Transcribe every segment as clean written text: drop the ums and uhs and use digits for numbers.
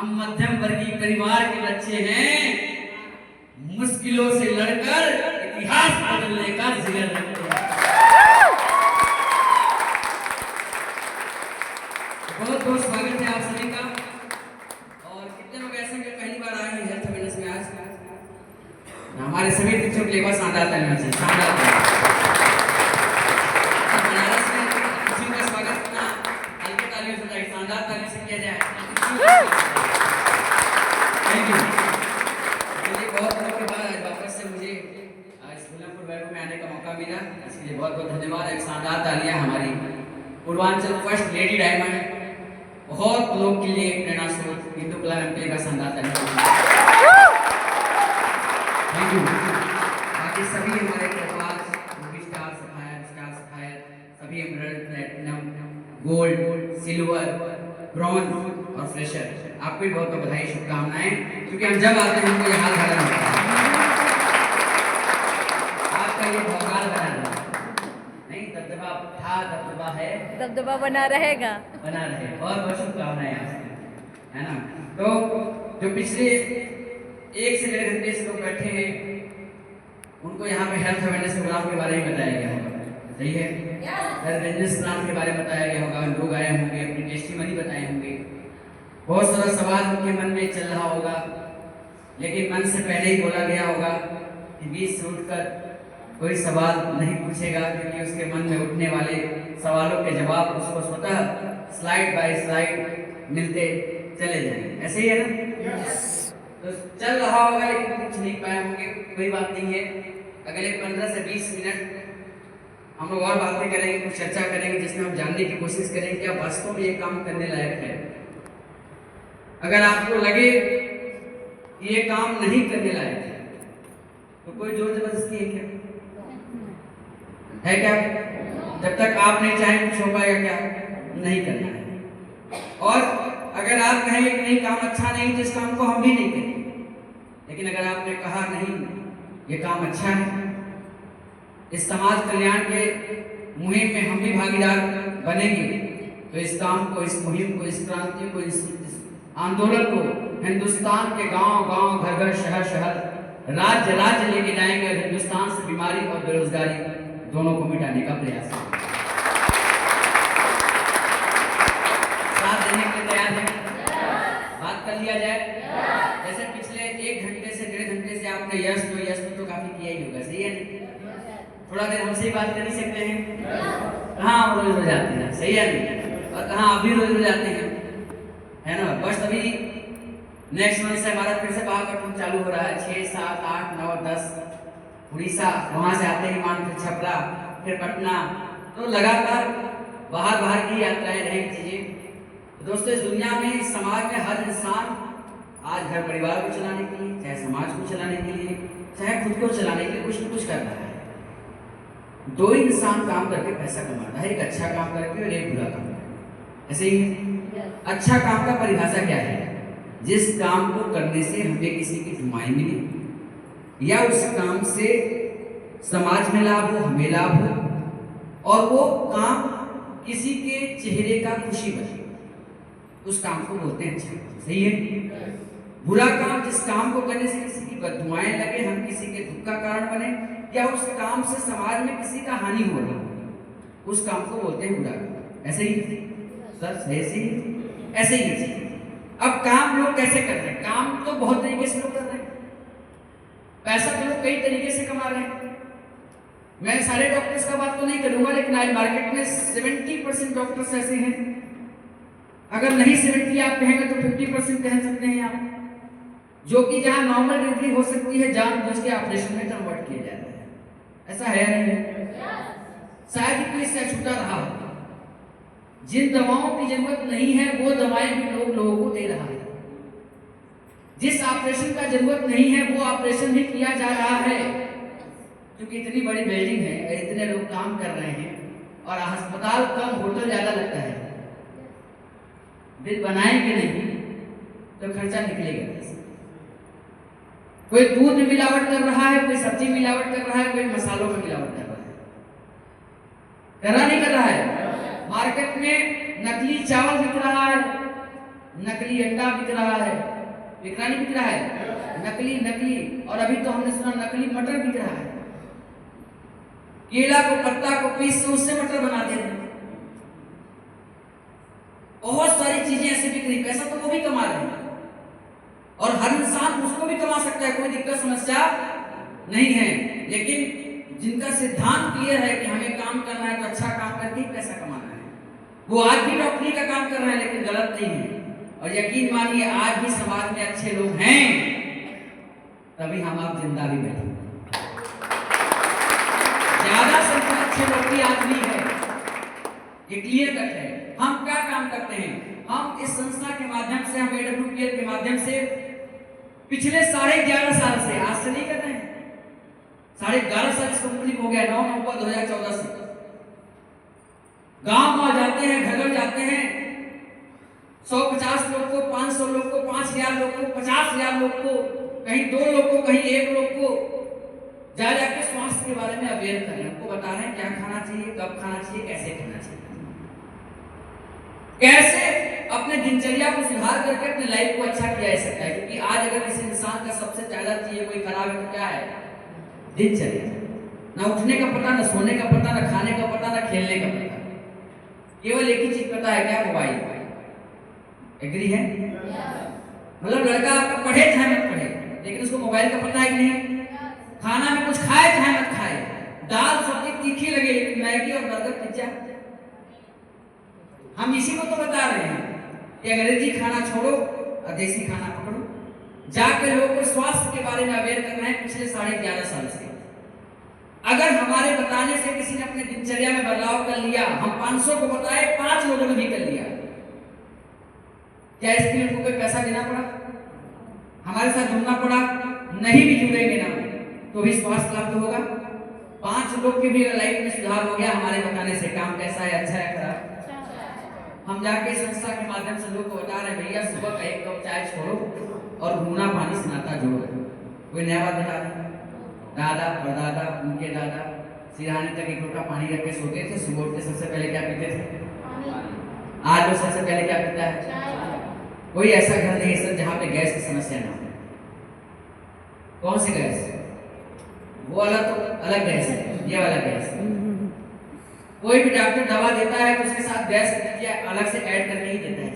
हम मध्यम वर्गीय परिवार के बच्चे हैं, मुश्किलों से लड़कर इतिहास बदलने का जिगर रखते हैं। बहुत बहुत स्वागत है आप सभी का। और कितने लोग ऐसे हैं पहली बार आए हैं हेल्थ अवेयरनेस में आज? हमारे सभी टीचरों के लिए बस शानदार तालियां चाहिए, शानदार बनारस में किसी का स्वागत करना हल्की तालियों से जाए, शानदार तालियों से किया जाए। Thank you. चलिए बहुत दिनों के बाद आज वापस से मुझे स्कूलपुर बैठक में आने का मौका मिला, इसके लिए बहुत बहुत धन्यवाद। एक शानदार तालियां हमारी पूर्वांचल फर्स्ट लेडी डायमंड, बहुत लोग के लिए प्रेरणा स्रोत हिंदू कला एमपी का शानदार तालियां। Thank you. बाकी सभी हमारे कपास स्टार सफायर सभी emerald, platinum, gold, silver, bronze और फ्रेशर, आपको भी बहुत बहुत बधाई, शुभकामनाएं। क्योंकि हम जब आते हैं हमको ये हाल खड़ा होता है, आपका ये भौकाल बना नहीं, दबदबा था, दबदबा है, दबदबा बना रहेगा, बना रहे। बहुत बहुत शुभकामनाएं आपसे, है ना। तो जो पिछले 1 से 1.5 घंटे से लोग बैठे हैं, उनको यहाँ पे हेल्थ अवेयरनेस प्रोग्राम के बारे में बताया गया होगा, सही है? हेल्थ प्लान के बारे में बताया गया होगा, लोग आए होंगे, अपनी टेस्टिमनी बताए होंगे, बहुत सारा सवाल उनके मन में चल रहा होगा, लेकिन मन से पहले ही बोला गया होगा कि बीच से उठकर कोई सवाल नहीं पूछेगा, क्योंकि उसके मन में उठने वाले सवालों के जवाब उसको स्वतः स्लाइड बाय स्लाइड मिलते चले जाएंगे, ऐसे ही है ना? तो चल रहा होगा लेकिन कुछ नहीं पाए होंगे, कोई बात नहीं है। अगले 15 से 20 मिनट हम लोग और बातें करेंगे, कुछ चर्चा करेंगे, जिसमें हम जानने की कोशिश करेंगे क्या वास्तव में ये काम करने लायक है। अगर आपको लगे कि ये काम नहीं करने लायक है तो कोई जोर जबरदस्ती है क्या? है क्या? जब तक आप नहीं चाहें कुछ हो पाएगा क्या? नहीं करना है। और अगर आप कहेंगे कि नहीं काम अच्छा नहीं, तो इस काम को हम भी नहीं करेंगे। लेकिन अगर आपने कहा नहीं ये काम अच्छा है, इस समाज कल्याण के मुहिम में हम भी भागीदार बनेंगे, तो इस काम को, इस मुहिम को, इस क्रांति को, इस आंदोलन को हिंदुस्तान के गांव-गांव, घर-घर, शहर-शहर, राज्य-राज्य लेके जाएंगे और हिंदुस्तान से बीमारी और बेरोजगारी दोनों को मिटाने का प्रयास करेंगे। साथ देने के लिए तैयार हैं? बात कर लिया जाए। जैसे पिछले 1 घंटे से 1.5 घंटे से आपने यस तो काफी किया ही होगा, सही है? थोड़ा देर हमसे ही बात कर ही सकते हैं। कहाँ हम रोज हो जाते हैं, सही है नहीं? और कहाँ आप भी रोज हो जाते हैं, है ना? बस अभी नेक्स्ट मंथ से हमारा फिर से बाहर का टूर चालू हो रहा है, 6, 7, 8, 9, 10 उड़ीसा, वहां से आते ही मान फिर छपरा, फिर पटना, तो लगातार बाहर की यात्राएं रहेंगी चीजें। तो दोस्तों, इस दुनिया में, इस समाज में हर इंसान आज घर परिवार को चलाने के लिए, चाहे समाज को चलाने के लिए, चाहे खुद को चलाने के लिए कुछ न कुछ कर रहा है। 2 इंसान काम करके पैसा कमाता है, एक अच्छा काम करके और एक बुरा काम करके, ऐसे ही। अच्छा काम का परिभाषा क्या है? जिस काम को करने से हमें किसी की कमाई मिले, या उस काम से समाज में लाभ हो, हमें लाभ हो, और वो काम किसी के चेहरे का खुशी बने, उस काम को बोलते हैं अच्छा काम, सही है? बुरा काम, जिस काम को करने से किसी की बददुआएं लगे, हम किसी के दुख का कारण बने, या उस काम से समाज में किसी का हानि हो रहा है, उस काम को बोलते हैं बुरा काम, ऐसे ही सर? ऐसे ही। अब काम लोग कैसे कर रहे हैं? काम तो बहुत तरीके से लोग कर रहे हैं, पैसा तो लोग कई तरीके से कमा रहे हैं। मैं सारे डॉक्टर्स का बात तो नहीं करूंगा, लेकिन आज मार्केट में 70% डॉक्टर्स ऐसे हैं, अगर नहीं 70 आप कहेंगे तो 50% कह सकते हैं आप, जो कि जहां नॉर्मल डिलीवरी हो सकती है जानबूझ के ऑपरेशन में कन्वर्ट किया जाता है। ऐसा है नहीं? शायद कोई इससे छूटा रहा हो। जिन दवाओं की जरूरत नहीं है वो दवाएं भी लोगों को दे रहा है। जिस ऑपरेशन का जरूरत नहीं है वो ऑपरेशन भी किया जा रहा है, क्योंकि इतनी बड़ी बिल्डिंग है, इतने लोग काम कर रहे हैं, और अस्पताल कम होटल ज्यादा लगता है। बिल बनाएंगे नहीं तो खर्चा निकलेगा कैसे? कोई दूध में मिलावट कर रहा है, कोई सब्जी मिलावट कर रहा है, कोई मसालों में मिलावट कर रहा है, कर रहा नहीं कर रहा है? मार्केट में नकली चावल बिक रहा है, नकली अंडा बिक रहा है, बिक रहा नहीं बिक रहा है, नकली नकली। और अभी तो हमने सुना नकली मटर बिक रहा है। केला को पत्ता को पीस उससे मटर बना दे रहे हैं। बहुत सारी चीजें ऐसी बिक रही, पैसा तो वो भी कमा रहे हैं और हर इंसान उसको भी कमा सकता है, कोई दिक्कत समस्या नहीं है। लेकिन जिनका सिद्धांत क्लियर है कि हमें काम करना है तो अच्छा काम करके ही पैसा कमाना है, वो आज भी डॉक्टरी का काम कर रहे हैं, लेकिन गलत नहीं है। और यकीन मानिए आज भी समाज में अच्छे लोग हैं, तभी हम आप जिंदा भी बैठे। ज्यादा संख्या अच्छे लोग भी आज भी है, ये क्लियर कट है। हम क्या काम करते हैं? हम इस संस्था के माध्यम से, हम AWPL के माध्यम से पिछले 11.5 साल से, आज से नहीं कर रहे हैं, 11.5 साल इसको कंप्लीट हो गया। 9 नवंबर 2014 से गांव में जाते हैं, घर घर जाते हैं, 150 लोग को, 500 लोग को, 5000 लोग को, 50,000 लोग को, कहीं 2 लोग को, कहीं 1 लोग को जा जाके स्वास्थ्य के बारे में अवेयर कर रहे हैं, उनको बता रहे हैं क्या खाना चाहिए, कब खाना चाहिए, कैसे खाना चाहिए, कैसे अपने दिनचर्या को सुधार करके अपने लाइफ को अच्छा किया जा सकता है। क्योंकि आज अगर किसी इंसान का सबसे ज्यादा चीजें कोई खराब है तो क्या है? दिनचर्या। ना उठने का पता, ना सोने का पता, ना खाने का पता, ना खेलने का पता, केवल एक ही चीज पता है, क्या? मोबाइल। एग्री है? मतलब लड़का आपका पढ़े चाहे मत पढ़े, लेकिन उसको मोबाइल का पता है कि नहीं? खाना में कुछ खाए चाहे मत खाए, दाल सब्जी तीखी लगे, लेकिन मैगी और बर्गर पिज्जा। हम इसी को तो बता रहे हैं कि अंग्रेजी खाना छोड़ो और देसी खाना पकड़ो। जाकर लोगों को स्वास्थ्य के बारे में अवेयर कर रहे हैं पिछले 11.5 साल से। अगर हमारे बताने से किसी ने अपने दिनचर्या में बदलाव कर लिया, हम 500 को बताए, 5 लोगों ने भी कर लिया, क्या इसके लिए उनको कोई पैसा देना पड़ा? हमारे साथ जुड़ना पड़ा? नहीं भी जुड़ेंगे ना तो भी स्वास्थ्य लाभ तो होगा। 5 लोग के भी लाइफ में सुधार हो गया हमारे बताने से। काम कैसा है? अच्छा है, खराब? हम जाके संस्था के माध्यम से लोग को बता रहे हैं, भैया सुबह का 1 कप चाय छोड़ो और घूमना पानी से नाता जोड़ो। कोई नया बात बता रहे? दादा परदादा, उनके दादा सिरहाने तक 1 लोटा पानी रख के सोते थे, सुबह उठ के सबसे पहले क्या पीते थे? आज वो सबसे पहले क्या पीता है? कोई ऐसा घर नहीं सर जहाँ पे गैस की समस्या ना हो। कौन सी गैस? वो वाला तो अलग गैस है, ये वाला गैस। कोई भी डॉक्टर दवा देता है तो उसके साथ गैस अलग से ऐड करके ही देता है।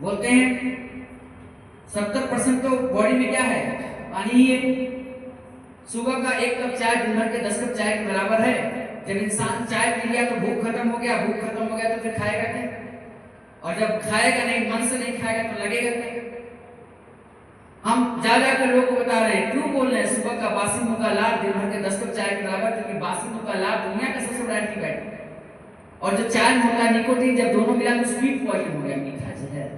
बोलते हैं 70% तो बॉडी में क्या है? पानी ही है। सुबह का 1 कप चाय दिन भर के 10 कप चाय के बराबर है। जब इंसान चाय पी लिया तो भूख खत्म हो गया, भूख खत्म हो गया तो फिर खाएगा क्या? और जब खाएगा नहीं, मन से नहीं खाएगा तो लगेगा क्या? हम जा कर लोगों को बता रहे हैं, क्यों बोल रहे हैं? सुबह का बासी मुंह का लाभ दिन भर के 10 कप चाय के बराबर, क्योंकि बासी मुंह का लाभ दुनिया का सबसे बड़ा एंटीबायोटिक है। और जो चाय में होता है निकोटीन, जब दोनों मिला तो स्वीट पॉइजन हो गया, मीठा जहर।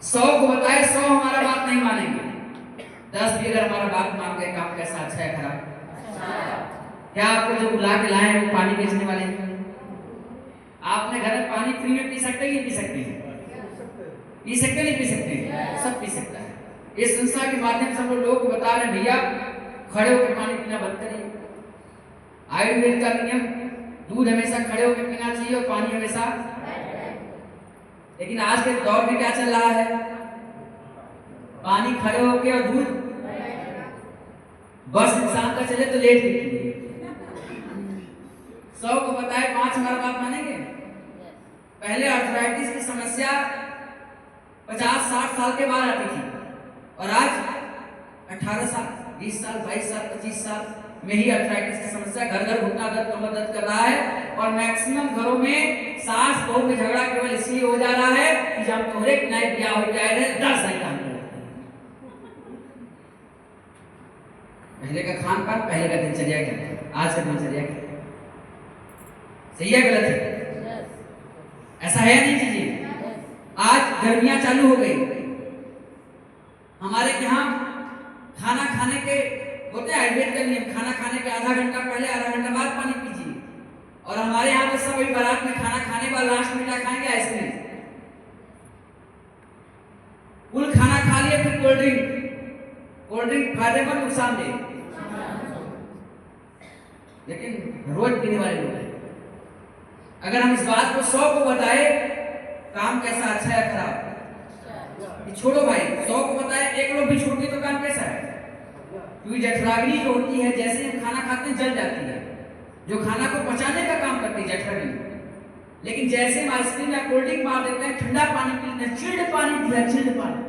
100 को बताए, 100 हमारा बात नहीं मानेंगे, 10 भी अगर हमारा बात मान गए, काम कैसा अच्छा है खराब? क्या आपको जो बुला के लाए हैं वो पानी बेचने वाले हैं? आपने घर में पानी फ्री में पी सकते हैं? पी सकते हैं? पी सकते नहीं? पी सकते हैं, सब पी सकता है। इस संस्था के माध्यम से हम लोगों को बता रहे हैं, भैया खड़े होकर पानी पीना बंद करिए। आयुर्वेद का नियम, दूध हमेशा खड़े होकर पीना चाहिए और पानी हमेशा। लेकिन आज के दौर में क्या चल रहा है? पानी खड़े होकर और दूध बस इंसान का चले तो लेट पीती है। 100 को बताए, 5 हमारा बात मानेंगे? पहले आर्थराइटिस की समस्या 50-60 साल के बाद आती थी और आज 18 साल, 20 साल, 22 साल, 25 साल में ही आर्थराइटिस की समस्या घर घर घुटना दर्द, कमर दर्द कर रहा है। और मैक्सिमम घरों में सास बहू में झगड़ा केवल इसलिए हो जा रहा है कि जब तोहरे नाइट ब्याह हो जाए 10 साल काम करते हैं। पहले का खान पान, पहले का दिनचर्या क्या है, आज का दिनचर्या क्या है? सही है गलत है? ऐसा है नहीं चीजें? आज गर्मियां चालू हो गई, हमारे यहाँ खाना खाने के होते हैं आयुर्वेद का नियम, खाना खाने के आधा घंटा पहले, आधा घंटा बाद पानी पीजिए। और हमारे यहाँ तो सब अभी बारात में खाना खाने के बाद लास्ट में क्या खाएंगे? आइसक्रीम। कुल खाना खा लिए फिर कोल्ड ड्रिंक। कोल्ड ड्रिंक फायदेमंद नुकसानदेह, लेकिन रोज पीने वाले लोग हैं। अगर हम इस बात को 100 को बताए, काम कैसा अच्छा है खराब, ये छोड़ो भाई, 100 को बताए, एक लोग भी छोड़ दिए तो काम कैसा है? क्योंकि जठराग्नि जो होती है, जैसे हम खाना खाते हैं जल जाती है, जो खाना को पचाने का काम करती है जठराग्नि। लेकिन जैसे हम आइसक्रीम या कोल्ड ड्रिंक मार देते हैं, ठंडा पानी पीते हैं, चिल्ड पानी दिया, चिल्ड पानी,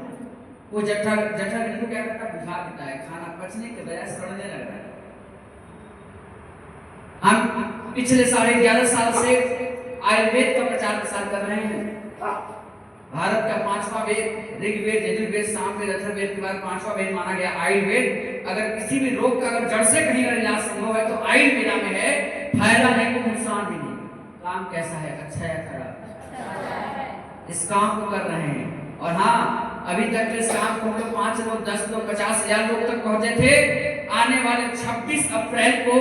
वो जठराग्नि को क्या करता है? बुझा देता है, खाना पचने के बजाय सड़ने लगता है। हम पिछले 11.5 साल से आयुर्वेद का प्रचार प्रसार कर रहे हैं। भारत का 5वां वेद ऋग्वेद, यजुर्वेद, सामवेद, अथर्ववेद के बाद 5वां वेद माना गया आयुर्वेद। अगर किसी भी रोग का अगर जड़ से कहीं अगर इलाज संभव है तो आयुर्वेदा में है, फायदा नहीं तो नुकसान भी नहीं। काम कैसा है? अच्छा है खराब? इस काम को कर रहे हैं। और हाँ, अभी तक इस काम को हम लोग 5 लोग, 10 लोग, 50,000 लोग तक पहुंचे थे। आने वाले 26 अप्रैल को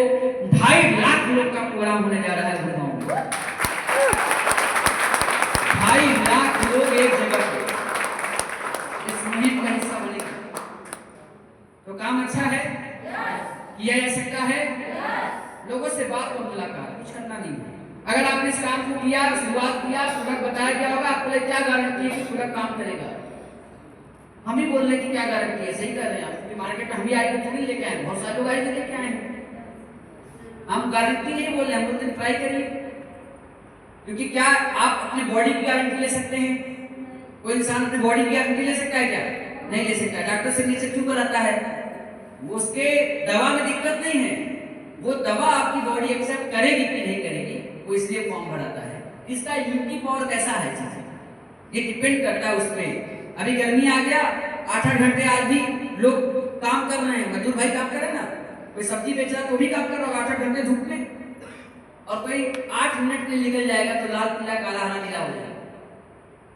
2.5 लाख लोग का प्रोग्राम होने जा रहा है गुड़गांव में। 2.5 लाख लोग एक जगह पे इस मुहिम का हिस्सा बनेंगे। तो काम अच्छा है, किया जा सकता है। लोगों से बात और मुलाकात, कुछ करना नहीं है। अगर आपने इस काम को किया, शुरुआत किया, तुरंत बताया क्या होगा, आपको क्या गारंटी है कि पूरा काम करेगा? हम ही बोल रहे हैं कि क्या गारंटी है, सही कर रहे हैं आप, क्योंकि मार्केट में हम ही आए तो थोड़ी लेके आए, बहुत सारे लोग आए तो लेके आए हैं। हम गारंटी नहीं बोल रहे, हम बोलते हैं ट्राई करिए। क्योंकि क्या आप अपने बॉडी की गारंटी ले सकते हैं? कोई इंसान अपनी बॉडी की गारंटी ले सकता है क्या? नहीं ले सकता। डॉक्टर से नीचे क्यों कराता है? उसके दवा में दिक्कत नहीं है, वो दवा आपकी बॉडी एक्सेप्ट करेगी कि नहीं करेगी, वो इसलिए फॉर्म भराता है। इसका इम्यूनिटी पावर कैसा है चीजें, ये डिपेंड करता है उसमें। अभी गर्मी आ गया, 8-8 घंटे आज भी लोग काम कर रहे हैं। मजदूर भाई काम कर रहे हैं ना, कोई सब्जी बेच रहा है तो भी काम कर रहा होगा 8-8 घंटे धूप में, और कोई 8 मिनट में निकल जाएगा तो लाल पीला काला हरा नीला हो जाएगा,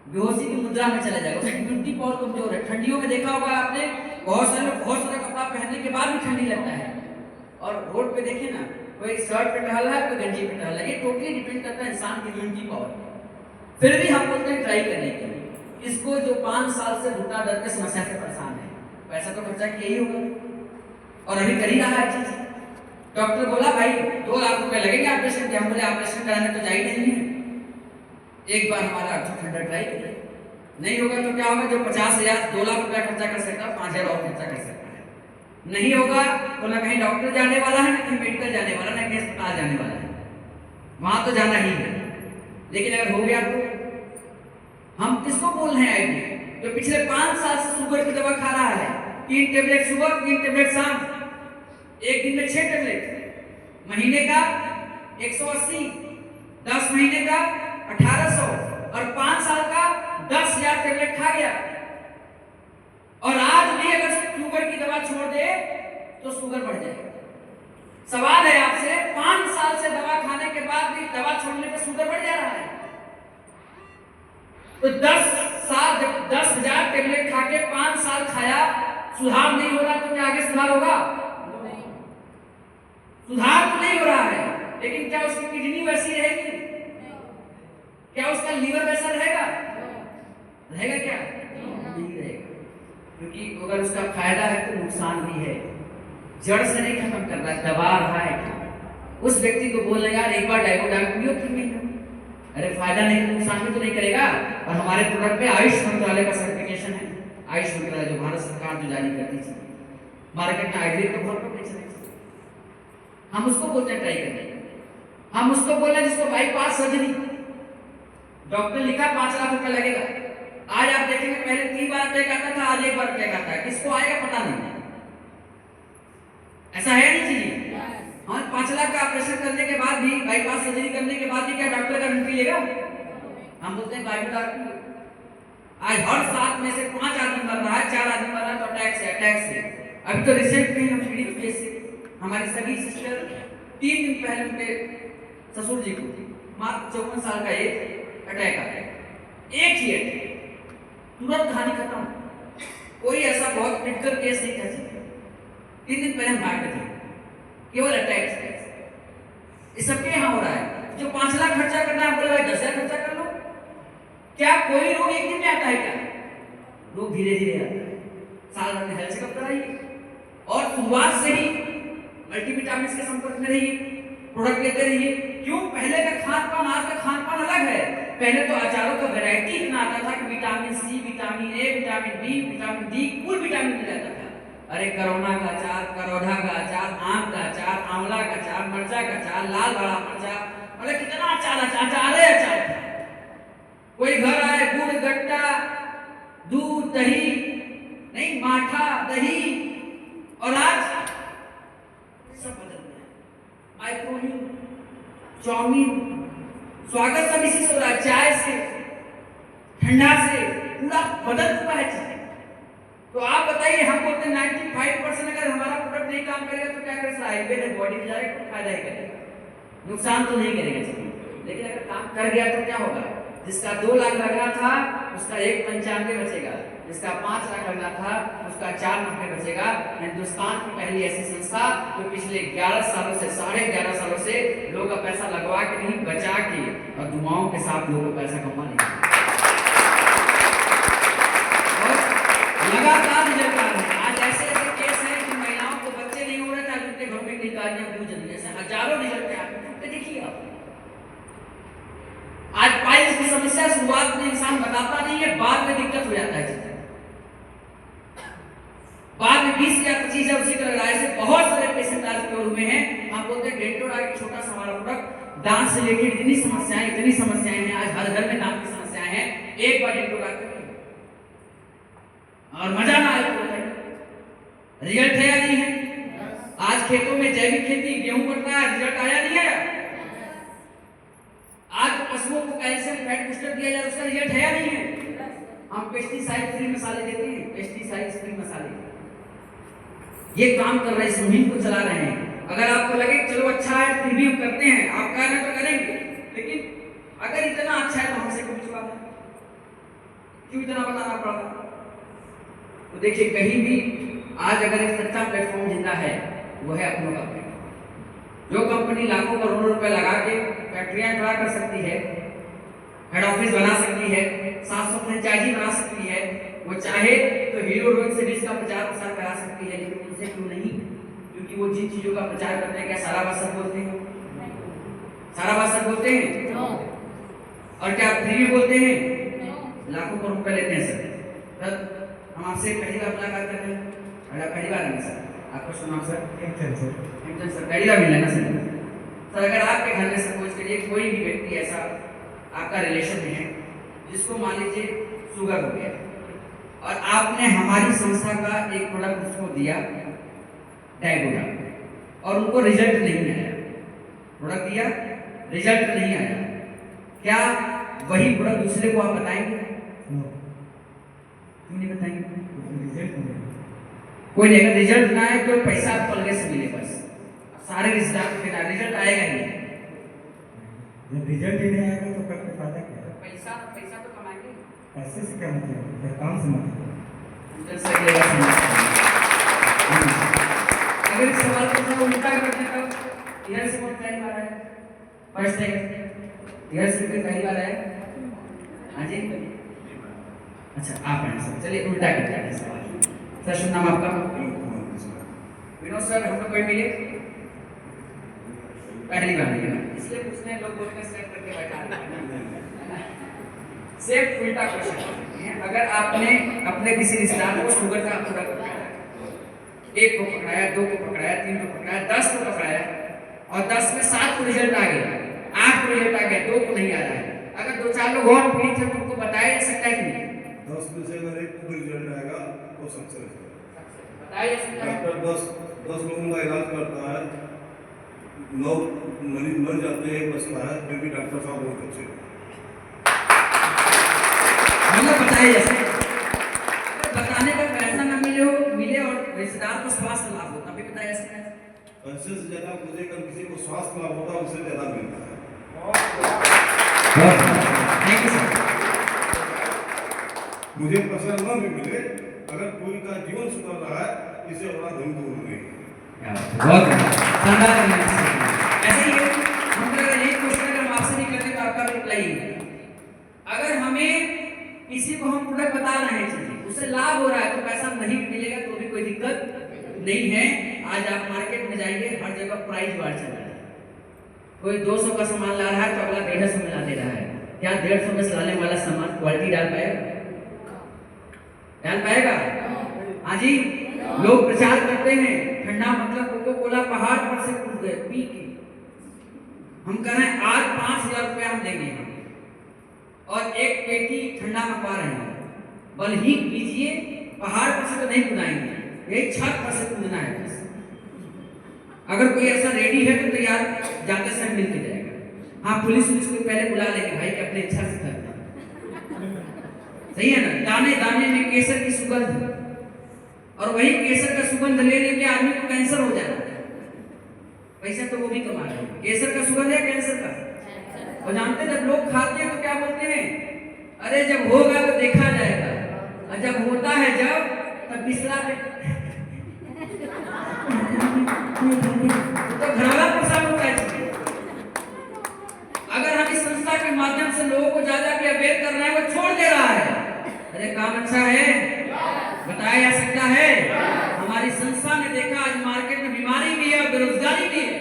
बेहोशी की मुद्रा में चला जाएगा। उसकी इम्यूनिटी पावर कमजोर है। ठंडियों में देखा होगा आपने, बहुत सारा कपड़ा पहनने के बाद भी ठंडी लगता है। और रोड पे देखिए ना, कोई शर्ट पे टहल रहा है, कोई गंजी पे टहल रहा है। ये टोटली डिपेंड करता है इंसान की इम्यूनिटी पावर। फिर भी हम बोलते हैं ट्राई करने के लिए। इसको जो 5 साल से घुटना दर्द की समस्या से परेशान है, पैसा तो खर्चा किया ही होगा और अभी कर ही रहा है चीज। डॉक्टर बोला भाई 2 लाख रुपए लगेंगे ऑपरेशन के। हम बोले ऑपरेशन कराने तो जाए नहीं है, एक बार हमारा ठंडा ट्राई करिए, नहीं होगा तो क्या होगा? जो 50,000 2 लाख रुपया खर्चा कर सकता है, 5,000 और खर्चा कर सकता है। नहीं होगा तो ना कहीं डॉक्टर जाने वाला है, ना कहीं मेडिकल जाने वाला, ना कहीं अस्पताल जाने वाला है, वहां तो जाना ही है। लेकिन अगर हो गया तो हम किसको बोल रहे हैं? आइडिया जो पिछले 5 साल से शुगर की दवा खा रहा है, 3 टेबलेट सुबह, 3 टेबलेट शाम, एक दिन में 6 टेबलेट, महीने का 180, 10 महीने का 1800 और 5 साल का 10,000 टेबलेट खा गया। और आज भी अगर शुगर की दवा छोड़ दे तो शुगर बढ़ जाएगा। सवाल है आपसे, 5 साल से दवा खाने के बाद भी दवा छोड़ने पर शुगर बढ़ जा रहा है, तो 10,000 टेबलेट खा के 5 साल खाया, सुधार नहीं हो रहा तो क्या आगे सुधार होगा? सुधार तो नहीं हो रहा है, लेकिन क्या उसकी किडनी वैसी रहेगी? क्या उसका लीवर वैसा रहेगा? रहेगा क्या? नहीं रहेगा। क्योंकि अगर उसका फायदा है तो नुकसान भी है। जड़ से नहीं खत्म कर रहा, दबा रहा है। उस व्यक्ति को बोलना यार एक बार डाइकोडाक पियो, क्यों नहीं? अरे फायदा नहीं तो नुकसान भी तो नहीं करेगा। और हमारे प्रोडक्ट पे आयुष मंत्रालय का सर्टिफिकेशन है। आयुष मंत्रालय जो भारत सरकार जो जारी करती है, मार्केट में आयुर्वेद को बहुत बेच रहे हैं, हम उसको बोलते हैं ट्राई करने। हम उसको बोल रहे हैं जिसको बाईपास सर्जरी डॉक्टर लिखा 5 लाख रुपए लगेगा। आज आप देखेंगे पहले 3 बार अटैक आता था, आज 1 बार अटैक आता है। किसको आएगा पता नहीं, ऐसा है नहीं चीज। हाँ, 5 लाख का ऑपरेशन करने के बाद भी, बाईपास सर्जरी करने के बाद भी क्या डॉक्टर का एंट्री लेगा? हम बोलते हैं बायोडाक। आज हर 7 में से 5 आदमी मर रहा है, 4 आदमी मर रहा है तो अटैक से। अभी तो रिसेंट में हम पीड़ित केस से हमारी सभी सिस्टर 3 दिन पहले उनके ससुर जी को मात्र 54 साल का एज अटैक आ गया। एक ही अटैक, तुरंत कहानी खत्म। कोई ऐसा बहुत क्रिटिकल केस नहीं कर सकता। 3 दिन पहले हम भाग गए थे, केवल अटैक से। इस सबके यहाँ हो रहा है। जो 5 लाख खर्चा करना है, बोले भाई 10,000 खर्चा कर लो। क्या कोई रोग एक दिन में आता है क्या? रोग धीरे धीरे आता है। साल भर में हेल्थ चेकअप कराइए और शुरुआत से ही मल्टीविटामिन के संपर्क में रहिए। प्रोडक्ट लेते रहिए। क्यों? पहले का खान पान आज का खान पान अलग है। पहले तो अचारों का वैरायटी इतना आता था कि vitamin C, vitamin A, vitamin B, vitamin D, कुल विटामिन मिल जाता था। अरे करोना का अचार, करोधा का अचार, आम का अचार, आंवला का अचार, मिर्चा का अचार, लाल बड़ा मिर्चा, मतलब कितना अचार अचार था। कोई घर आए गुड़ गट्टा, दूध दही, नहीं माठा दही, और आज सब बदल गया। माइक्रोवेव, चाउमीन, स्वागत सब इसी से हो रहा है, चाय से, ठंडा से, पूरा बदल चुका है चीजें। तो आप बताइए, हम बोलते हैं 95% अगर हमारा प्रोडक्ट नहीं काम करेगा तो क्या करेगा? हाईवे में बॉडी में जाएगा तो फायदा ही करेगा, नुकसान तो नहीं करेगा चीजें। लेकिन अगर काम कर गया तो क्या होगा? जिसका 2 लाख लगना था उसका 195 बचेगा, जिसका 5 लाख लगना था उसका 490 बचेगा। हिंदुस्तान की पहली ऐसी संस्था जो पिछले 11 सालों से, 11.5 सालों से लोगों का पैसा लगवा के नहीं, बचा के और दुआओं के साथ लोगों का पैसा कमा नहीं, लगातार रिजल्ट आ रहे हैं। आज ऐसे ऐसे केस हैं कि महिलाओं को बच्चे नहीं हो रहे थे, आज उनके घरों में निकालियां बूझ रही हैं, ऐसे हजारों रिजल्ट हैं। आप देखिए, आप आज पाइल्स की समस्या शुरुआत में इंसान बताता नहीं है, बाद में दिक्कत हो जाता है। बाद में 20 या 25 हजार उसी का लग रहा है। ऐसे बहुत सारे पेशेंट आज के में हैं। हम बोलते हैं डेंटोडा एक छोटा सा हमारा प्रोडक्ट, दांत से रिलेटेड इतनी समस्याएं हैं, आज हर घर में दांत की समस्याएं हैं। एक बार डेंटोडा करिए और मजा ना आए तो रिजल्ट है या नहीं है? आज खेतों में जैविक खेती, गेहूं कट रहा है, रिजल्ट आया नहीं है? आज पशुओं को कैल्शियम फैट बूस्टर दिया जाए, उसका रिजल्ट है या नहीं है? हम पेस्टिसाइड फ्री मसाले देते हैं, पेस्टिसाइड फ्री मसाले, ये काम कर रहे हैं, इस मुहिम को चला रहे हैं। अगर आपको लगे चलो अच्छा है फिर भी हम करते हैं, आप कह रहे तो करेंगे, लेकिन अगर इतना अच्छा है तो हमसे क्यों छुपाना, क्यों इतना बताना पड़ा? तो देखिए, कहीं भी आज अगर एक सच्चा प्लेटफॉर्म जिंदा है वो है अपनों का। जो कंपनी लाखों करोड़ों रुपए लगा के फैक्ट्रियां खड़ा कर सकती है, हेड ऑफिस बना सकती है, 700 फ्रेंचाइजी बना सकती है, वो चाहे तो हीरो रोहित से भी इसका प्रचार प्रसार करा सकती है, लेकिन उनसे क्यों नहीं? क्योंकि वो जिन चीजों का प्रचार करते हैं, क्या सारा बात सच बोलते हैं? सारा बात सच बोलते हैं? और क्या फ्री में बोलते हैं? लाखों करोड़ रुपए लेते हैं सर। हम आपसे पहली बार मुलाकात कर रहे हैं, पहली बार है सर, आपका सुनाम सर? सर पहली बार मिला ना सर? अगर आपके घर में सपोज करिए कोई भी व्यक्ति ऐसा आपका रिलेशन में है जिसको मान लीजिए शुगर हो गया, और आपने हमारी संस्था का एक प्रोडक्ट उसको दिया डायगोडा, और उनको रिजल्ट नहीं आया, प्रोडक्ट दिया रिजल्ट नहीं आया, क्या वही प्रोडक्ट दूसरे को आप बताएंगे? क्यों नहीं बताएंगे? कोई नहीं, अगर रिजल्ट ना आए तो पैसा पलके से मिले, बस सारे रिजल्ट आएगा ही। जब रिजल्ट ही नहीं आएगा तो करके फायदा क्या है? पैसा तो कमाएंगे, पैसे से क्या मतलब है? काम से मतलब। अगर इस सवाल को थोड़ा उल्टा करते तो इधर से कौन पहली बार है? फर्स्ट टाइम इधर से कोई पहली बार है? हाँ जी, अच्छा आप हैं सर, चलिए उल्टा करते हैं सवाल। सर शुभ नाम आपका? विनोद सर। हम लोग कोई मिले पहली बार मिले, इसलिए पूछने लोग बोलते हैं सेट करके बैठा सेफ उल्टा क्वेश्चन। अगर आपने अपने किसी रिश्तेदार को शुगर का प्रोडक्ट पकड़ाया, 1 को पकड़ाया, 2 को पकड़ाया, 3 को पकड़ाया, 10 को पकड़ाया, और 10 में 7 को रिजल्ट आ गया, 8 को रिजल्ट आ गया, 2 को नहीं आ रहा है, अगर 2-4 लोग और पीड़ित हैं तो उनको बताया जा सकता है कि नहीं? 10 में से अगर 1 को रिजल्ट आएगा तो सक्सेस है। बताया जा सकता है। डॉक्टर 10 लोगों का इलाज करता है, 9 मरीज मर जाते हैं, बचता है, फिर भी डॉक्टर साहब बहुत अच्छे हैं। मतलब बताया जा सकता है, बताने का पैसा ना मिले और रिश्तेदार को स्वास्थ्य लाभ हो, तभी बताया जा सकता है। पैसे से ज्यादा मुझे अगर किसी को स्वास्थ्य लाभ होता है उससे ज्यादा मिलता है। Thank you sir. मुझे पैसा न भी मिले, अगर कोई का जीवन सुधर रहा है, इसे बड़ा धन दूर नहीं। बहुत शानदार। ऐसे ही हम अगर एक क्वेश्चन अगर हम आपसे नहीं करते तो आपका रिप्लाई, अगर हमें किसी को हम प्रोडक्ट बता रहे हैं चीजें उससे लाभ हो रहा है तो पैसा नहीं मिलेगा तो भी कोई दिक्कत नहीं है। आज आप मार्केट में जाइए, हर जगह प्राइस वार चल रहा है, कोई 200 का सामान ला रहा है तो अगला 150 में ला दे रहा है। क्या 150 में से लाने वाला सामान क्वालिटी डाल पाएगा? डाल पाएगा? हाँ जी। लोग प्रचार करते हैं ठंडा मतलब कोको कोला पहाड़ पर से कूद गए पी के। हम कह रहे हैं आज 5,000 रुपया हम देंगे और एक पेटी ठंडा मंगवा रहे हैं, बल ही कीजिए, पहाड़ पर से तो नहीं कूदाएंगे, यही छत पर से कूदना है। अगर कोई ऐसा रेडी है तो तैयार जाते समय मिल के जाएगा। हाँ, पुलिस को पहले बुला लेंगे भाई कि अपनी इच्छा से करना, सही है ना। दाने दाने में केसर की सुगंध, और वही केसर का सुगंध ले लेके आदमी को कैंसर हो जाता है। पैसा तो वो भी कमा रहे हैं। केसर का सुगंध है कैंसर का। और जानते जब लोग खाते हैं तो क्या बोलते हैं, अरे जब होगा तो देखा जाएगा, और जब होता है जब तब बिस्ला तो घरवाला परेशान होता है। अगर हम इस संस्था के माध्यम से लोगों को ज्यादा भी अवेयर कर रहे हैं, वो छोड़ दे रहा है। अरे काम अच्छा है, बताया जा सकता है। हमारी संस्था ने देखा आज मार्केट में बीमारी भी है और बेरोजगारी भी है,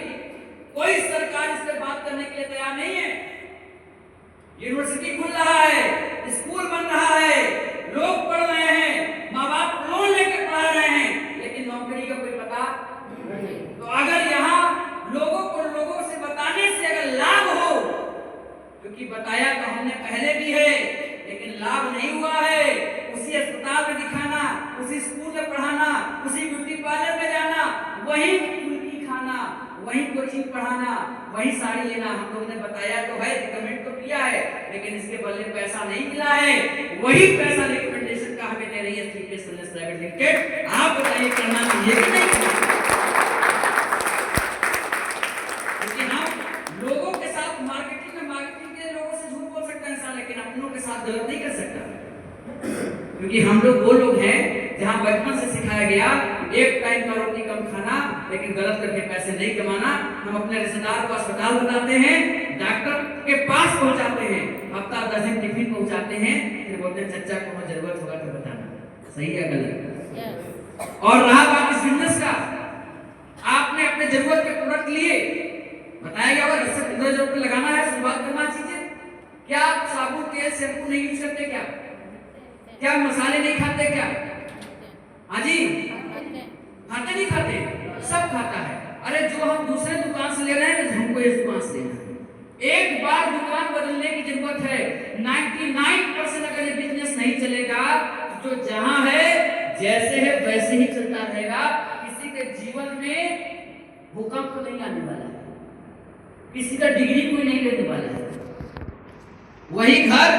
कोई सरकार इस पर बात करने के लिए तैयार नहीं है। यूनिवर्सिटी खुल रहा है, स्कूल बन रहा है, लोग पढ़ रहे हैं, माँ बाप लोन लेकर पढ़ा रहे हैं, लेकिन नौकरी का कोई पता। तो अगर यहाँ लोगों को लोगों से बताने से अगर लाभ हो, क्योंकि बताया तो हमने पहले भी है लेकिन लाभ नहीं हुआ है, उसी अस्पताल में दिखाना, उसी स्कूल में पढ़ाना, उसी ब्यूटी पार्लर में जाना, वही कुल्फी खाना, वही कोचिंग पढ़ाना, वही साड़ी लेना, हम लोगों ने बताया तो है, रिकमेंड तो किया है, लेकिन इसके बदले पैसा नहीं मिला है। वही पैसा रिकमेंडेशन का हमें दे रही है सीपीएस प्राइवेट लिमिटेड। आप बताइए करना चाहिए कि नहीं? लोगों के साथ मार्केटिंग के लोगों से झूठ बोल सकता है इंसान, लेकिन अपनों के साथ गलत नहीं कर सकता। क्योंकि हम लोग वो लोग हैं जहां बचपन से सिखाया गया एक टाइम का रोटी कम खाना, लेकिन गलत करके पैसे नहीं कमाना। हम अपने रिश्तेदार को अस्पताल बताते हैं, डॉक्टर के पास पहुंचाते हैं, हफ्ता 10 दिन टिफिन पहुंचाते हैं, फिर बोलते हैं चचा को जरूरत होगा तो बताना। सही है गलत? और रहा बात इस बिजनेस का, आपने अपने जरूरत के प्रोडक्ट लिए, बताया गया और इससे 15,000 रुपये लगाना है, शुरुआत करना चीजें। क्या आप साबुन तेल शैम्पू नहीं यूज करते? क्या क्या मसाले नहीं खाते? क्या हाँ जी खाते नहीं खाते? सब खाता है। अरे जो हम दूसरे दुकान से ले रहे हैं हमको इस दुकान से लेना है। एक बार दुकान बदलने की जरूरत है। 99% अगर ये बिजनेस नहीं चलेगा तो जहां है जैसे है वैसे ही चलता रहेगा। किसी के जीवन में भूकंप तो नहीं आने वाला है, किसी का डिग्री कोई नहीं लेने वाला है। वही घर,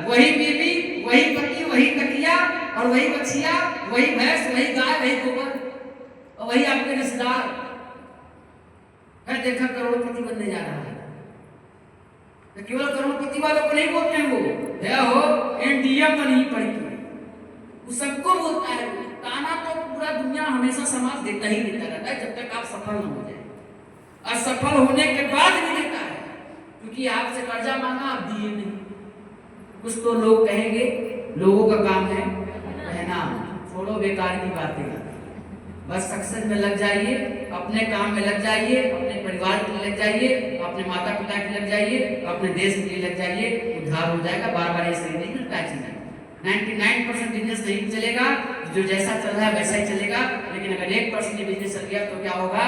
वही बीवी, वही पति, वही तकिया और वही बछिया, वही भैंस, वही गाय, वही गोबर और वही आपके रिश्तेदार। मैं देखा करोड़पति बनने जा रहा है, तो केवल करोड़पति वालों को नहीं बोलते हैं, वो है हो एनडीए पर नहीं पढ़ी, वो सबको बोलता है। ताना तो पूरा दुनिया हमेशा समाज देता ही देता रहता है जब तक आप सफल न हो जाए, और सफल होने के बाद भी देता है, क्योंकि आपसे कर्जा मांगा आप दिए नहीं। कुछ तो लोग कहेंगे लोगों का काम है कहना, छोड़ो बेकार की बातें, बस सक्सेस में लग जाइए, अपने काम में लग जाइए, अपने परिवार के लिए लग जाइए, अपने माता पिता के लिए लग जाइए, अपने देश के लिए लग जाइए, उद्धार हो जाएगा। बार बार ऐसे नहीं मिलता है। 99% बिजनेस नहीं चलेगा, जो जैसा चल रहा है वैसा ही चलेगा, लेकिन अगर 1% बिजनेस चल गया तो क्या होगा?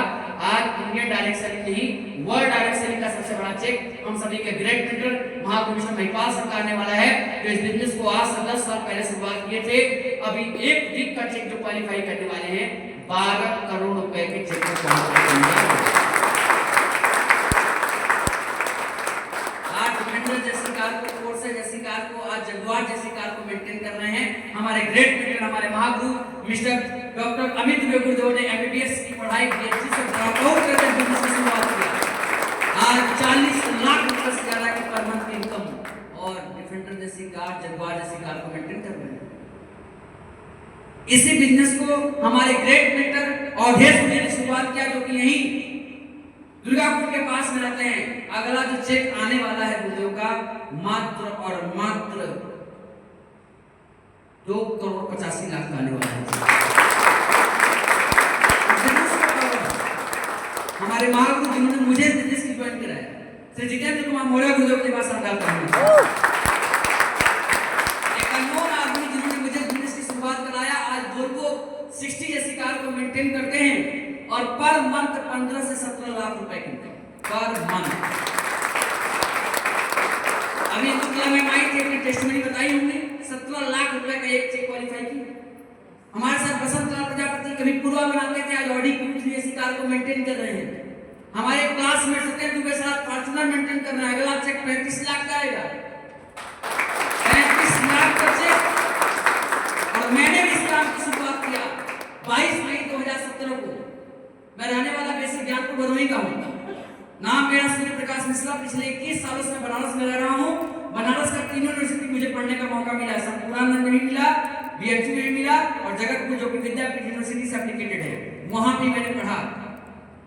आज इंडियन डायरेक्ट सेलिंग नहीं, वर्ल्ड डायरेक्ट सेलिंग का सबसे बड़ा चेक हम सभी के ग्रेट लीडर महाकमिश्नर महिपाल सर का आने वाला है, जो इस बिजनेस को आज से 10 साल पहले शुरुआत किए थे। अभी एक वीक का चेक जो क्वालिफाई करने वाले हैं 12 करोड़ रुपए के चेक को जैसी कार को आज जगुआर जैसी कार को मेंटेन कर रहे हैं हमारे ग्रेट लीडर, हमारे महागुरु मिस्टर डॉक्टर अमित गुरुदेव ने एमबीबीएस की पढ़ाई बीएससी से ड्रॉप आउट करके बिजनेस की शुरुआत किया। आज 40 लाख रुपए से ज्यादा की पर मंथ की इनकम, और डिफेंडर जैसी कार, जगुआर जैसी कार को मेंटेन कर रहे हैं। इसी बिजनेस को हमारे ग्रेट लीडर अवधेश ने शुरुआत किया, जो कि यही दुर्गापुर के पास में रहते हैं। अगला जो चेक आने वाला है गुरुदेव का मात्र और मात्र 2,85,00,000 का आने वाला है। हमारे महागुरु जिन्होंने मुझे बिजनेस की ज्वाइन कराया, श्री जितेंद्र कुमार मौर्य गुरुदेव के पास सरकार करूंगा। एक अनमोल आदमी जिन्होंने मुझे बिजनेस की शुरुआत कराया, आज Volvo 60 जैसी कार को मेंटेन करते हैं और पर मंथ 15 से 17 लाख रुपए की पर मंथ। अभी दुनिया में माई थी, अपनी टेस्टमनी बताई होंगी, 17 लाख रुपए का एक चेक क्वालिफाई की। हमारे साथ बसंत लाल प्रजापति कभी पूर्वा बनाते थे, आज ऑडी Q3 ऐसी कार को मेंटेन कर रहे हैं। हमारे क्लासमेट सत्येंद्र के साथ फॉर्च्यूनर मेंटेन कर रहे हैं, अगला चेक 35 लाख का आएगा, 35 लाख का चेक। और मैंने भी इस काम की शुरुआत किया 22 मई 2017 को। मैं रहने वाला बेसिक ज्ञानपुर भदोही का हूँ। नाम मेरा सूर्य प्रकाश मिश्रा। पिछले 21 सालों से बनारस में रह रहा हूँ। बनारस का तीनों यूनिवर्सिटी मुझे पढ़ने का मौका मिला, संपूर्णानंद में मिला, BHU में मिला और जगतपुर जो कि विद्यापीठ यूनिवर्सिटी से एप्लीकेटेड है, वहां भी मैंने पढ़ा।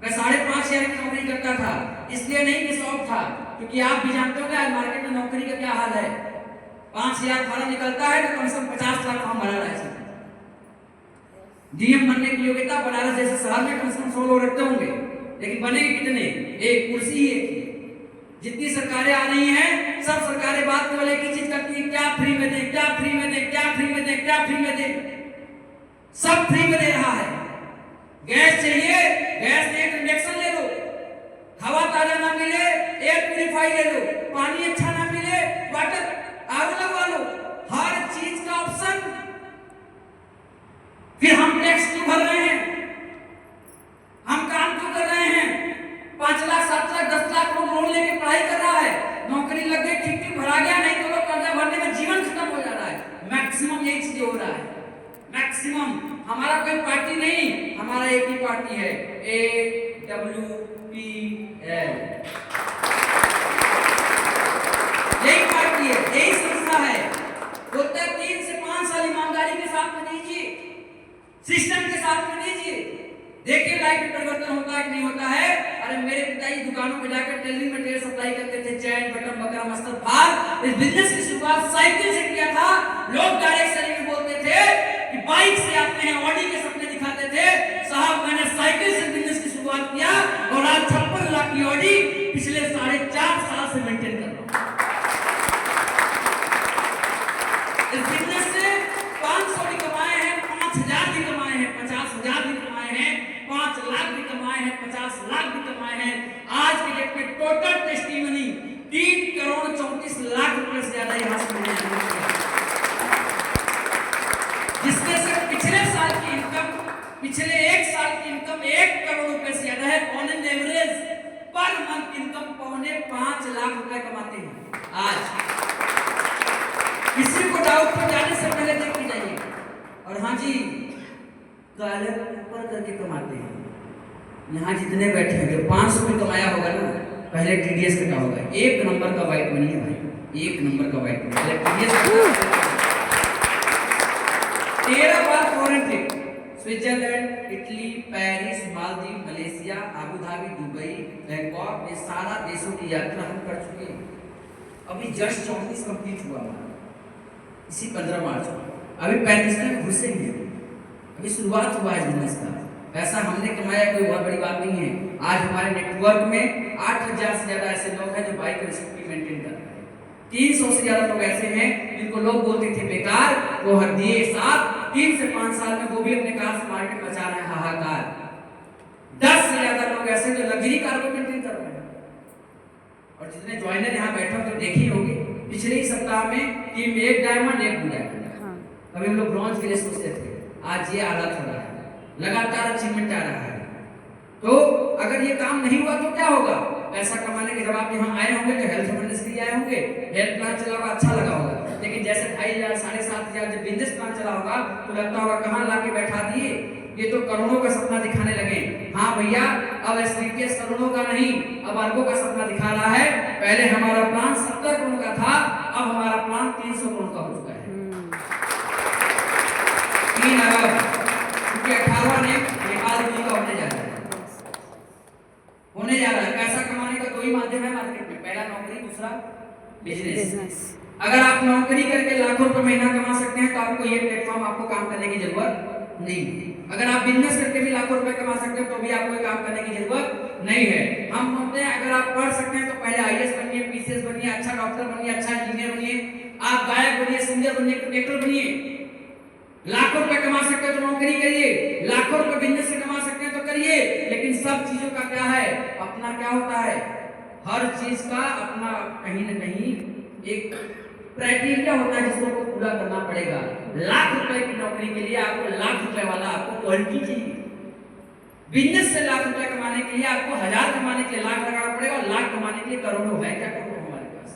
मैं 5,500 की नौकरी करता था, इसलिए नहीं कि शौक था, क्योंकि आप भी जानते हो कि आज मार्केट में नौकरी का क्या हाल है। 5,000 फॉर्म निकलता है तो कम से कम 50 लाख फॉर्म भरा रहा है। DM बनने की योग्यता बनारस जैसे शहर में कम से कम 100 लोग रखते होंगे, लेकिन बनेंगे कितने? एक कुर्सी ही एक। जितनी सरकारें आ रही हैं, सब सरकारें बात केवल एक ही चीज करती है, क्या फ्री में दे, क्या फ्री में दे, क्या फ्री में दे, क्या फ्री में दे। सब फ्री में दे रहा है। गैस चाहिए, गैस में एक इंजेक्शन ले लो। हवा ताजा ना मिले, एयर प्यूरिफाई ले लो। पानी अच्छा ना मिले, वाटर आग लगवा लो। हर चीज का ऑप्शन। फिर हम टैक्स क्यों भर रहे हैं? हम काम क्यों कर रहे हैं? 5 लाख 7 लाख 10 लाख लोग लोन लेके पढ़ाई कर रहा है, नौकरी लग गई, ठीक ठीक भरा गया, नहीं तो लोग कर्जा भरने में जीवन खत्म हो जा रहा है। मैक्सिमम यही चीज हो रहा है, मैक्सिमम। हमारा कोई पार्टी नहीं, हमारा एक ही पार्टी है, AWPL। यही पार्टी है, यही संस्था है। बोलते हैं 3 से 5 साल ईमानदारी के साथ में दीजिए, सिस्टम के साथ में दीजिए, देखिए लाइफ में परिवर्तन होता है कि नहीं होता है। अरे मेरे पिताजी दुकानों पे जाकर टेलरिंग मटेरियल सप्लाई करते थे, चैन बटन बकरा मस्तर फार। इस बिजनेस की शुरुआत साइकिल से किया था। लोग डायरेक्ट सेलिंग में बोलते थे कि बाइक से आते हैं, ऑडी के सपने दिखाते थे। साहब मैंने साइकिल से बिजनेस की शुरुआत किया और आज 56 लाख की ऑडी पिछले 4.5 साल से मेंटेन कर रहा हूं। इस बिजनेस से 500 भी कमाए हैं, 5,000 भी कमाए हैं, 50,000 भी कमाए हैं, 5 लाख भी कमाए हैं, 50 लाख भी कमाए हैं। आज के डेट में टोटल टेस्टिमनी 3 करोड़ 34 लाख रुपए से ज्यादा यहाँ से मिले हैं, जिसमें से पिछले साल की इनकम, पिछले 1 साल की इनकम 1 करोड़ रुपए से ज्यादा है। On an average per month income 5.25 lakh रुपए कमाते हैं आज। किसी को डाउट पर जाने से पहले देख के जाइए। और हाँ जी, गालर ऊपर करके कमाते हैं। यहाँ जितने बैठे हैं, जो 500 में कमाया होगा ना, पहले TDS कटा होगा। 1 नंबर का वाइट मनी है भाई, 1 नंबर का वाइट मनी। पहले TDS 13 बार foreign trip, Switzerland, Italy, Paris, Maldives, Malaysia, Abu Dhabi, Dubai, Bangkok, ये सारा देशों की यात्रा हम कर चुके हैं। अभी जस्ट 34 कंप्लीट हुआ हमारा इसी 15 मार्च को। अभी 35 में घुसेंगे। अभी शुरुआत हुआ है बिजनेस का। पैसा हमने कमाया कोई बहुत बड़ी बात नहीं है। आज हमारे नेटवर्क में 8,000 से ज्यादा ऐसे लोग हैं जो बाइक और स्कूटी मेंटेन कर रहे हैं। 300 से ज्यादा लोग ऐसे हैं जिनको लोग बोलते थे बेकार, वो हर दिए साथ 3 से 5 साल में वो भी अपने कार से मार्केट बचा रहे हैं, हाहाकार। 10 से ज्यादा लोग ऐसे जो लग्जरी कार को मेंटेन कर रहे हैं। और जितने ज्वाइनर यहाँ बैठे तो देख ही होंगे, पिछले ही सप्ताह में टीम 1 डायमंड 1 ब्लू डायमंड। अभी हम लोग ब्रॉन्ज के लिए सोचते थे, आज ये हालत हो रहा है, लगातार अचीवमेंट आ रहा है। तो अगर ये काम नहीं हुआ तो क्या होगा? पैसा कमाने के जब आप यहाँ आए होंगे तो हेल्थ अवेयरनेस के लिए आए होंगे, हेल्थ प्लान चला होगा, अच्छा लगा होगा। लेकिन जैसे 2,500 7,500 जब बिजनेस प्लान चला होगा तो लगता होगा कहाँ लाके बैठा दिए, ये तो करोड़ों का सपना दिखाने लगे। हाँ भैया, अब SBPS करोड़ों का नहीं, अब अरबों का सपना दिखा रहा है। पहले हमारा प्लान 70 करोड़ का था, अब हमारा प्लान 300 करोड़ का हो चुका है। 3 अरब, क्योंकि 18 ने नेपाल का होने जा रहा है, होने जा रहा है। पैसा कमाने का 2 ही माध्यम है मार्केट में, पहला नौकरी, दूसरा बिजनेस। अगर आप नौकरी करके लाखों रुपए महीना कमा सकते हैं तो आपको ये प्लेटफॉर्म, आपको काम करने की जरूरत नहीं है। अगर आप बिजनेस करके भी लाखों रुपए कमा सकते हो तो भी आपको काम करने की जरूरत नहीं है। हम बोलते हैं अगर आप पढ़ सकते हैं तो पहले आईएएस बनिए, पीसीएस बनिए, अच्छा डॉक्टर बनिए, अच्छा इंजीनियर बनिए, आप गायक बनिए, सिंगर बनिए, क्रिकेटर बनिए। लाखों रुपए कमा सकते हैं तो नौकरी करिए, लाखों रुपए बिजनेस से कमा सकते हैं तो करिए, लेकिन सब चीजों का क्या है, अपना क्या होता है, हर चीज का अपना कहीं न कहीं एक क्राइटेरिया होता है जिसको पूरा करना पड़ेगा। लाख रुपए की नौकरी के लिए आपको लाख रुपए वाला आपको क्वालिटी चाहिए। बिजनेस से लाख रुपए कमाने के लिए आपको 1000 कमाने के लिए लाख लगाना पड़ेगा, और लाख कमाने के लिए करोड़ों है क्या करोड़ों हमारे पास।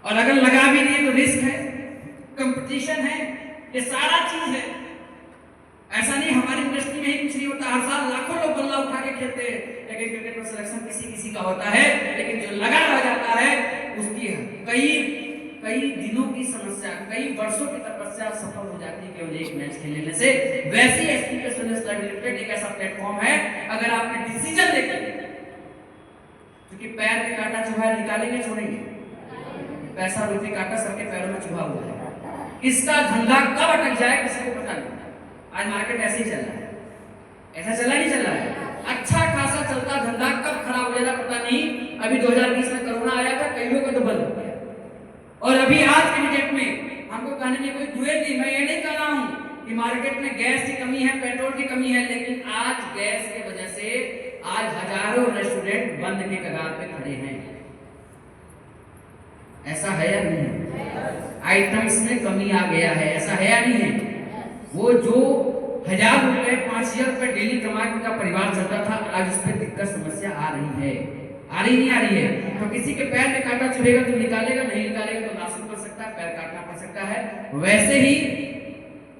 और अगर लगा भी दिए तो रिस्क है, कंपटीशन है, ये सारा चीज है। ऐसा नहीं हमारी इंडस्ट्री में ही कुछ नहीं होता, हर साल लाखों लोग बल्ला उठा के खेलते हैं, लेकिन क्रिकेट में सिलेक्शन किसी किसी का होता है, लेकिन जो लगा रह जाता है उसकी कई दिनों की समस्या, कई वर्षों की तपस्या सफल हो जाती है केवल एक मैच खेलने से। वैसे एसपीएस लिमिटेड एक ऐसा प्लेटफॉर्म है, अगर आपने डिसीजन लेकर, क्योंकि पैर में कांटा चुभा निकालेंगे छोड़ेंगे, पैसा रुपये कांटा सबके पैरों में चुभा हुआ है, इसका धंधा कब अटक जाए किसी को पता नहीं। आज मार्केट ऐसे ही चल रहा है, ऐसा चला नहीं चल रहा है, अच्छा खासा चलता धंधा कब खराब हो जाएगा पता नहीं। अभी 2020 में कोरोना आया था, कई लोगों का तो बंद हो गया, और अभी आज के डेट में हमको कहने की कोई दुए थी, मैं ये नहीं कह रहा हूं कि मार्केट में गैस की कमी है, पेट्रोल की कमी है, लेकिन आज गैस की वजह से आज हजारों रेस्टोरेंट बंद के कगार पे खड़े हैं। ऐसा है या नहीं है? आइटम्स में कमी आ गया है, ऐसा है या नहीं है? वो जो 1000 रुपए 5000 रुपए डेली कमा के उनका परिवार चलता था, आज उस पर दिक्कत समस्या आ रही है, आ रही नहीं आ रही है? तो किसी के पैर में कांटा चुभेगा तो निकालेगा, नहीं निकालेगा तो नासूर पड़ सकता है, पैर काटना पड़ सकता है। वैसे ही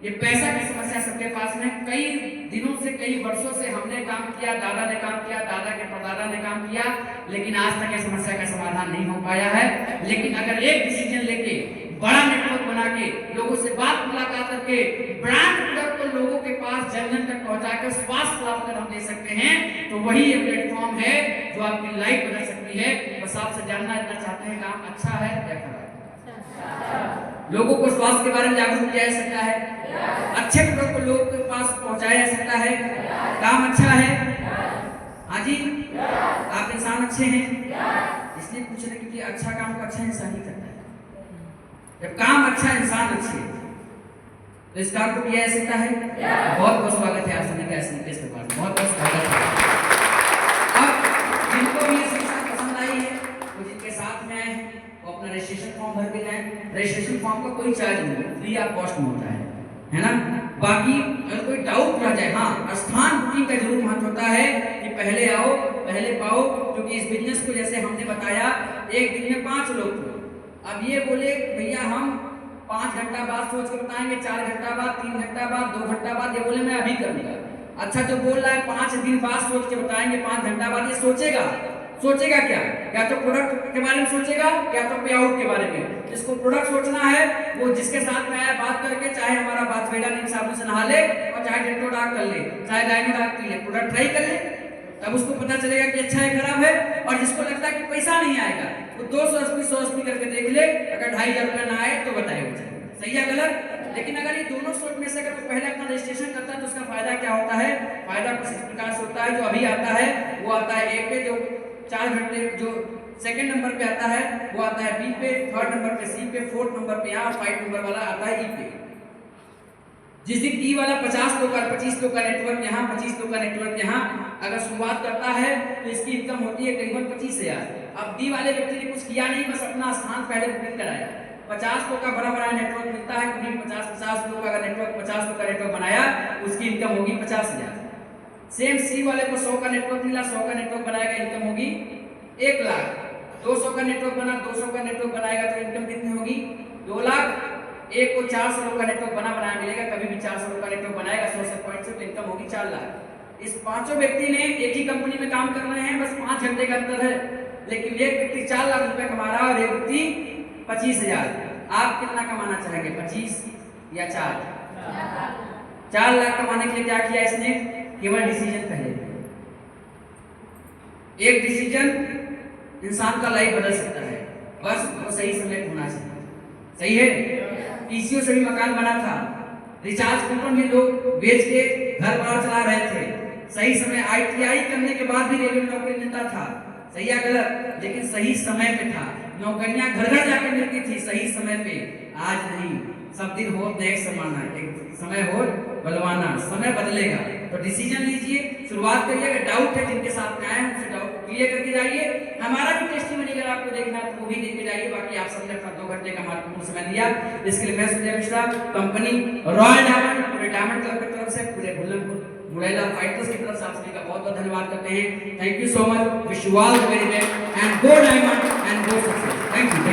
ये पैसा की समस्या सबके पास में, कई दिनों से कई वर्षों से हमने काम किया, दादा ने काम किया, दादा के परदादा ने काम किया, लेकिन आज तक ये समस्या का समाधान नहीं हो पाया है। लेकिन अगर एक डिसीजन लेके, बड़ा नेटवर्क बना के, लोगों से बात मुलाकात करके, ब्रांड प्रोडक्ट को लोगों के पास जन जन तक पहुंचाकर स्वास्थ्य लाभ कर हम दे सकते हैं, तो वही ये प्लेटफॉर्म है जो आपकी लाइफ बदल सकती है। बस आपसे जानना इतना चाहते हैं, काम अच्छा है या खराब है? लोगों को स्वास्थ्य के बारे में जागरूक किया जा सकता है, अच्छे प्रोडक्ट को लोगों के पास पहुंचाया जा सकता है, काम अच्छा है। हाँ जी, आप इंसान अच्छे हैं इसलिए पूछ रहे, क्योंकि अच्छा काम को अच्छा इंसान ही करता है। जब काम अच्छा, इंसान अच्छे, तो इस काम को किया जा सकता है। बहुत बहुत स्वागत है आप सभी का एसएमपीएस के पास, बहुत बहुत स्वागत है। अब जिनको भी ये शिक्षा पसंद आई है, वो जिनके साथ में आए हैं, वो अपना रजिस्ट्रेशन फॉर्म भर के जाएं। रजिस्ट्रेशन फॉर्म का कोई चार्ज नहीं, फ्री ऑफ कॉस्ट में होता है ना। बाकी अगर कोई डाउट रह जाए, हाँ, स्थान बुकिंग का जरूर महत्व होता है कि पहले आओ पहले पाओ, क्योंकि इस बिजनेस को जैसे हमने बताया, एक दिन में 5 लोग थे। अब ये बोले भैया हम 5 घंटा बाद सोच के बताएंगे, 4 घंटा बाद, 3 घंटा बाद, 2 घंटा बाद, ये बोले मैं अभी करूंगा। अच्छा, जो बोल रहा है 5 दिन बाद सोच के बताएंगे, 5 घंटा बाद, ये सोचेगा क्या? या तो प्रोडक्ट के बारे में सोचेगा, या तो पे आउट के बारे में। जिसको प्रोडक्ट सोचना है वो जिसके साथ में आया बात करके, चाहे हमारा बात वेडा नीम साबुन से नहा ले, और चाहे डेटोडाक कर ले, चाहे गायनोडाक पी ले, प्रोडक्ट ट्राई कर ले, तब उसको पता चलेगा कि अच्छा है खराब है। और जिसको लगता है कि पैसा नहीं आएगा, वो 280 करके देख ले, अगर 2500 रुपया ना आए तो बताएगा सही है गलत। लेकिन अगर ये दोनों सोच में से अगर वो पहले अपना रजिस्ट्रेशन करता है तो उसका फायदा क्या होता है? फायदा कुछ इस प्रकार से होता है, जो अभी आता है वो आता है ए पे, जो 4 घंटे, जो सेकंड नंबर पे आता है वो आता है बी पे, थर्ड नंबर पे सी पे, फोर्थ नंबर पे यहाँ, 5 नंबर वाला आता है ई पे। जिस दिन ई वाला 50 लोग का 25 लोग का नेटवर्क यहाँ, 25 लोग का नेटवर्क यहाँ अगर शुरुआत करता है तो इसकी इनकम होती है करीबन 25,000। अब डी वाले व्यक्ति ने कुछ किया नहीं, बस अपना स्थान पहले बुकिंग कराया, 50 लोग का बड़ा नेटवर्क मिलता है, कभी 50 लोग का नेटवर्क, 50 लोग का नेटवर्क बनाया, उसकी इनकम होगी 50,000। सेम सी वाले को 100 का नेटवर्क मिला, 100 का नेटवर्क बनाएगा, इनकम होगी 1 लाख। 200 का नेटवर्क बना, 200 का नेटवर्क बनाएगा तो इनकम कितनी होगी? 2 लाख। एक को 400 लोग का नेटवर्क बनाया मिलेगा, कभी भी 400 लोग का नेटवर्क बनाएगा 100 से पॉइंट से, तो इनकम होगी 4 लाख। इस पांचों व्यक्ति ने एक ही कंपनी में काम कर रहे हैं, बस 5 घंटे का अंतर है, लेकिन एक व्यक्ति 4 लाख रुपए कमा रहा है और एक व्यक्ति 25,000। आप कितना कमाना चाहेंगे, 25 या 4? 4 लाख कमाने के लिए क्या किया इसने? केवल डिसीजन पहले। एक डिसीजन इंसान का लाइफ बदल सकता है, बस वो सही समय होना चाहिए। सही है? पीसीओ से भी मकान बना था, रिचार्ज कूपन भी लोग बेच के घर बार चला रहे थे, सही समय ITI करने के बाद भी रेलवे में नौकरी मिलता था, सही या गलत, लेकिन सही समय पे था। नौकरियां घर घर जाके मिलती थी सही समय पे। आज नहीं, सब दिन हो देख समाना, एक समय हो बलवाना, समय बदलेगा। तो डिसीजन लीजिए, शुरुआत करिए। अगर डाउट है जिनके साथ में आए हैं उनसे डाउट क्लियर करके जाइए। हमारा भी टेस्टिमनी अगर आपको देखना है तो वो भी देख के जाइए। बाकी आप सबने अपना 2 घंटे का महत्वपूर्ण समय दिया, इसके लिए मैं Sujay Mishra, company royal diamond, पूरे डायमंड क्लब की तरफ से, पूरे बुल्लनपुर मुरैना फाइटर्स की तरफ से आप सभी का बहुत बहुत धन्यवाद करते हैं। Thank you so much, wish you all the very best and go diamond and go success. Thank you.